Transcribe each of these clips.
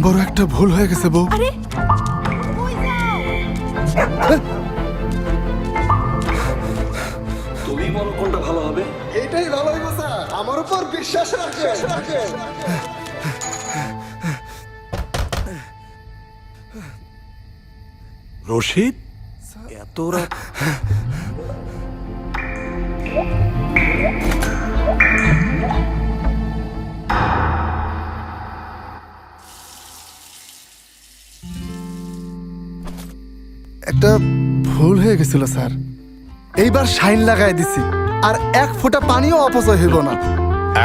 বড় একটা ভুল হয়ে গেছে বউ। আরে তুমি বলো কোনটা ভালো হবে। এটাই ভালো হইব স্যার, আমার উপর বিশ্বাস রাখেন। রশিদ, এত রাত? একটা ভুল হয়ে গেছিল স্যার, এইবার শাইন লাগাই দিছি, আর এক ফোঁটা পানিও অপচয় হইব না।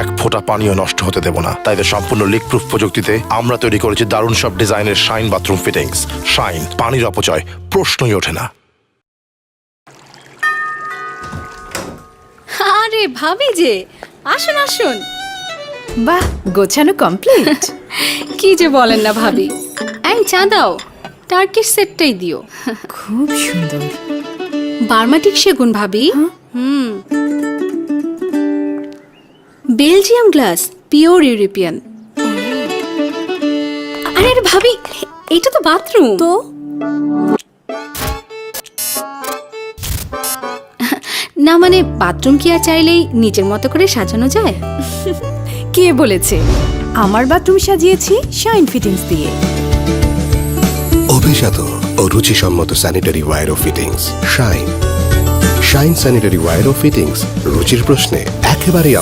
এক ফোঁটা পানিও নষ্ট হতে দেব না। তাই তো সম্পূর্ণ লিক প্রুফ প্রযুক্তিতে আমরা তৈরি করেছি দারুণ সব ডিজাইনের শাইন বাথরুম ফিটিংস। শাইন, পানির অপচয় প্রশ্নই ওঠে না। আরে ভাবি যে, আসুন আসুন। বাহ, গোছানো কমপ্লিট। কি যে বলেন না ভাবি। এই চা দাও, টার্কিশ সেটটাই দিও। খুব সুন্দর। বার্মাটিক সেগুন ভাবি। Belgium glass, pure European. আরে আরে ভাবি, এটা তো বাথরুম। তো না মানে বাথরুম কি আর চাইলেই নিজের মতো করে সাজানো যায়? কে বলেছে? আমার বাথরুম সাজিয়েছি শাইন ফিটিংস দিয়ে। অভিজাত ও রুচিসম্মত স্যানিটারি ওয়্যার ও ফিটিংস। শাইন স্যানিটারি ওয়্যার ও ফিটিংস, রুচির প্রশ্নে একেবারেই